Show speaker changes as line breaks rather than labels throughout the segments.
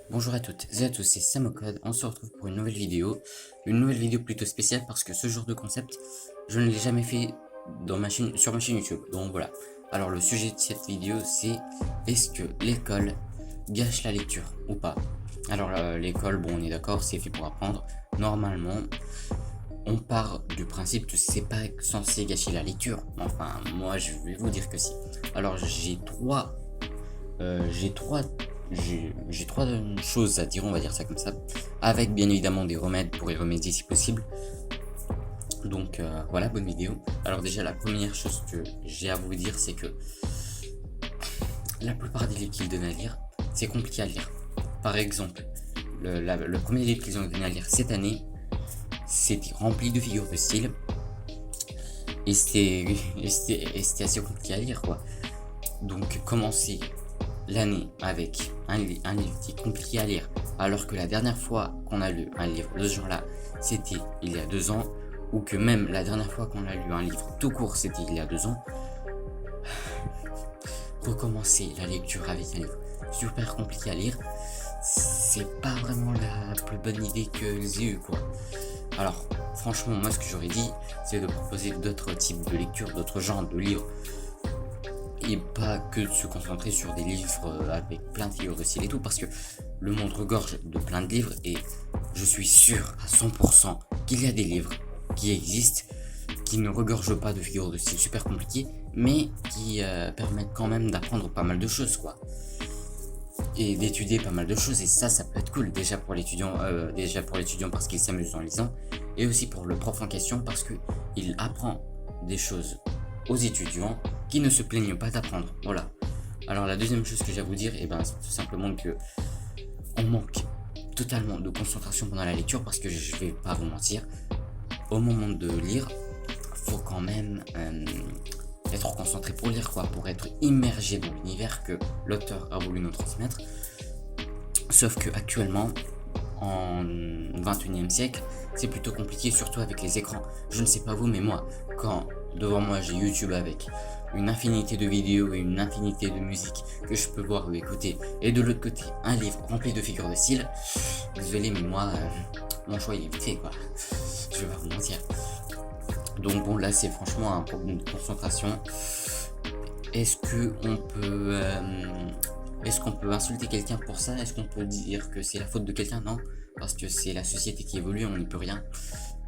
Bonjour à toutes et à tous, c'est Samocode, on se retrouve pour une nouvelle vidéo plutôt spéciale parce que ce genre de concept, je ne l'ai jamais fait sur ma chaîne YouTube, donc voilà. Alors le sujet de cette vidéo c'est, est-ce que l'école gâche la lecture ou pas? Alors l'école, bon on est d'accord, c'est fait pour apprendre, normalement on part du principe que c'est pas censé gâcher la lecture, enfin moi je vais vous dire que si. Alors j'ai trois j'ai trois choses à dire, on va dire ça comme ça, avec bien évidemment des remèdes pour y remédier si possible. Donc voilà, bonne vidéo. Alors déjà la première chose que j'ai à vous dire, c'est que la plupart des livres qu'ils donnent à lire, c'est compliqué à lire. Par exemple, le premier livre qu'ils ont donné à lire cette année, c'était rempli de figures de style. Et c'était assez compliqué à lire quoi. Donc commencer l'année avec un livre qui est compliqué à lire, alors que la dernière fois qu'on a lu un livre de ce genre-là, c'était il y a 2 ans, ou que même la dernière fois qu'on a lu un livre tout court, c'était il y a 2 ans, recommencer la lecture avec un livre super compliqué à lire, c'est pas vraiment la plus bonne idée que j'ai eue quoi. Alors franchement, moi ce que j'aurais dit, c'est de proposer d'autres types de lectures, d'autres genres de livres, et pas que de se concentrer sur des livres avec plein de figures de style et tout, parce que le monde regorge de plein de livres et je suis sûr à 100% qu'il y a des livres qui existent qui ne regorgent pas de figures de style super compliquées, mais qui permettent quand même d'apprendre pas mal de choses quoi, et d'étudier pas mal de choses, et ça peut être cool déjà pour l'étudiant, parce qu'il s'amuse en lisant, et aussi pour le prof en question parce que il apprend des choses aux étudiants qui ne se plaignent pas d'apprendre. Voilà. Alors la deuxième chose que j'ai à vous dire, c'est tout simplement que on manque totalement de concentration pendant la lecture, parce que je vais pas vous mentir, au moment de lire, faut quand même être concentré pour lire quoi, pour être immergé dans l'univers que l'auteur a voulu nous transmettre. Sauf que actuellement, en 21e siècle, c'est plutôt compliqué, surtout avec les écrans. Je ne sais pas vous, mais moi, quand devant moi j'ai YouTube avec une infinité de vidéos et une infinité de musiques que je peux voir ou écouter, et de l'autre côté un livre rempli de figures de style, désolé mais moi mon choix il est vite fait quoi, je vais pas vous mentir. Donc bon, là c'est franchement un problème de concentration. Est-ce que on peut insulter quelqu'un pour ça? Est-ce qu'on peut dire que c'est la faute de quelqu'un? Non, parce que c'est la société qui évolue, on n'y peut rien.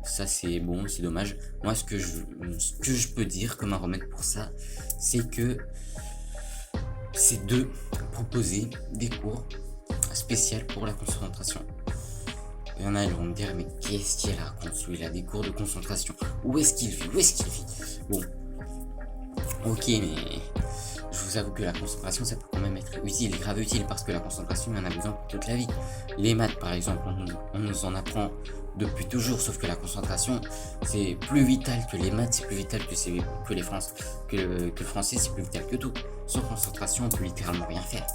Ça c'est bon, c'est dommage. Moi ce que je peux dire comme un remède pour ça, c'est que c'est de proposer des cours spéciaux pour la concentration. Il y en a, ils vont me dire, mais qu'est-ce qu'il raconte celui-là, des cours de concentration? Où est-ce qu'il vit? Bon, ok, mais je vous avoue que la concentration, ça peut quand même être utile, grave utile, parce que la concentration, il en a besoin pour toute la vie. Les maths, par exemple, on nous en apprend depuis toujours, sauf que la concentration, c'est plus vital que les maths, c'est plus vital que le français, c'est plus vital que tout. Sans concentration, on peut littéralement rien faire.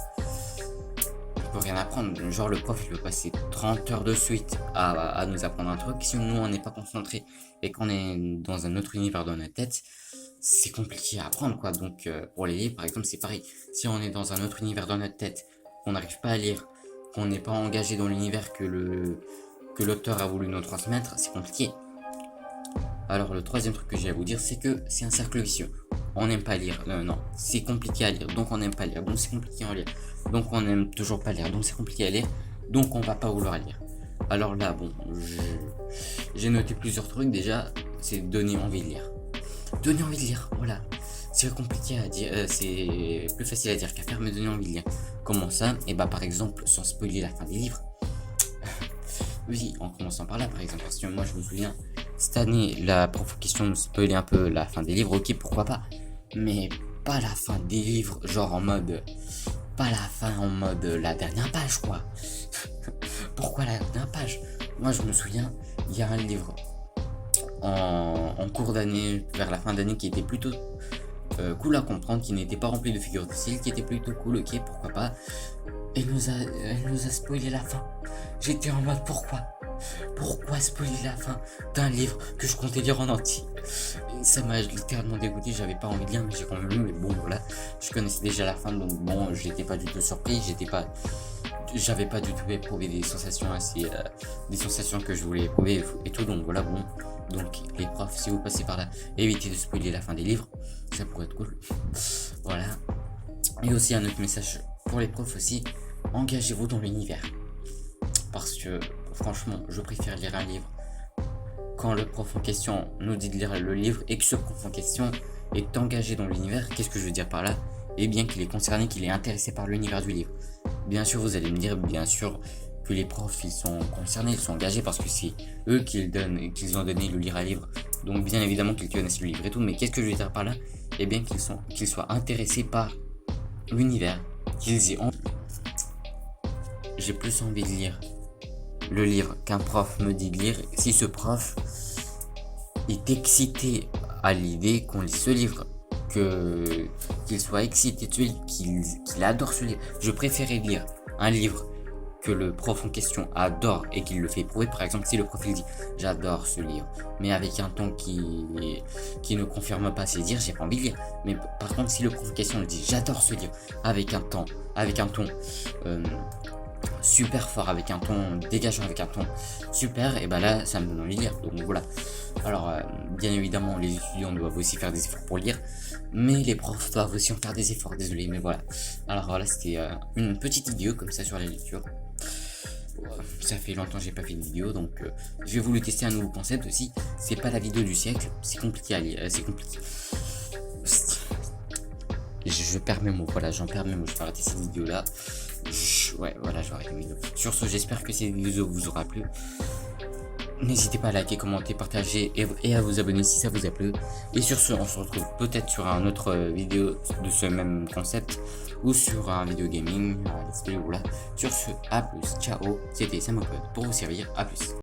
On peut rien apprendre, genre le prof il peut passer 30 heures de suite à nous apprendre un truc, si nous on n'est pas concentré et qu'on est dans un autre univers dans notre tête, c'est compliqué à apprendre quoi. Donc pour les livres par exemple c'est pareil, si on est dans un autre univers dans notre tête, qu'on n'arrive pas à lire, qu'on n'est pas engagé dans l'univers que l'auteur a voulu nous transmettre, c'est compliqué. Alors le troisième truc que j'ai à vous dire, c'est que c'est un cercle vicieux. On n'aime pas lire, non, c'est compliqué à lire, donc on n'aime pas lire, donc c'est compliqué à lire, donc on n'aime toujours pas lire, donc c'est compliqué à lire, donc on va pas vouloir lire. Alors là, bon, j'ai noté plusieurs trucs. Déjà, c'est donner envie de lire. Donner envie de lire, voilà. C'est compliqué à dire, c'est plus facile à dire qu'à faire, mais donner envie de lire. Comment ça? Et par exemple, sans spoiler la fin des livres. Oui, en commençant par là, par exemple, parce que moi je me souviens, cette année, la prof question nous spoiler un peu la fin des livres, ok, pourquoi pas, mais pas la fin des livres, genre en mode, pas la fin en mode la dernière page, quoi. Pourquoi la dernière page? Moi je me souviens, il y a un livre en cours d'année, vers la fin d'année, qui était plutôt cool à comprendre, qui n'était pas rempli de figures de style, qui était plutôt cool, ok, pourquoi pas. Elle nous a spoilé la fin. J'étais en mode pourquoi spoiler la fin d'un livre que je comptais lire en entier? Et ça m'a littéralement dégoûté, j'avais pas envie de lire, mais j'ai quand même lu, mais bon voilà, je connaissais déjà la fin, donc bon, j'étais pas du tout surpris, j'avais pas du tout éprouvé des sensations des sensations que je voulais éprouver et tout, donc voilà, bon. Donc les profs, si vous passez par là, évitez de spoiler la fin des livres, ça pourrait être cool. Voilà. Et aussi un autre message pour les profs aussi, engagez-vous dans l'univers. Parce que franchement, je préfère lire un livre quand le prof en question nous dit de lire le livre et que ce prof en question est engagé dans l'univers. Qu'est-ce que je veux dire par là? Eh bien qu'il est concerné, qu'il est intéressé par l'univers du livre. Bien sûr, vous allez me dire, bien sûr, que les profs, ils sont concernés, ils sont engagés parce que c'est eux qu'ils ont donné le lire à livre. Donc bien évidemment qu'ils connaissent le livre et tout, mais qu'est-ce que je veux dire par là? Eh bien qu'ils soient intéressés par l'univers, qu'ils aient envie. J'ai plus envie de lire le livre qu'un prof me dit de lire si ce prof est excité à l'idée qu'on lit ce livre, qu'il soit excité de ce livre, qu'il adore ce livre. Je préférais lire un livre que le prof en question adore et qu'il le fait éprouver. Par exemple, si le prof il dit j'adore ce livre, mais avec un ton qui ne confirme pas ses dires, j'ai pas envie de lire. Mais par contre, si le prof en question le dit j'adore ce livre avec un ton super fort, avec un ton dégageant, avec un ton super, et ben là ça me donne envie de lire. Donc voilà. Alors bien évidemment les étudiants doivent aussi faire des efforts pour lire, mais les profs doivent aussi en faire des efforts, désolé, mais voilà. Alors voilà, c'était une petite vidéo comme ça sur la lecture. Ça fait longtemps que j'ai pas fait de vidéo, donc je vais vous tester un nouveau concept aussi. C'est pas la vidéo du siècle, c'est compliqué à lire, c'est compliqué. Je perds mes mots, voilà, j'en perds mes mots, je vais arrêter cette vidéo là. Ouais, voilà, je vais arrêter la vidéo. Sur ce, j'espère que cette vidéo vous aura plu. N'hésitez pas à liker, commenter, partager et à vous abonner si ça vous a plu. Et sur ce, on se retrouve peut-être sur un autre vidéo de ce même concept ou sur un vidéo gaming, voilà. Sur ce, à plus, ciao, c'était Samocode pour vous servir, à plus.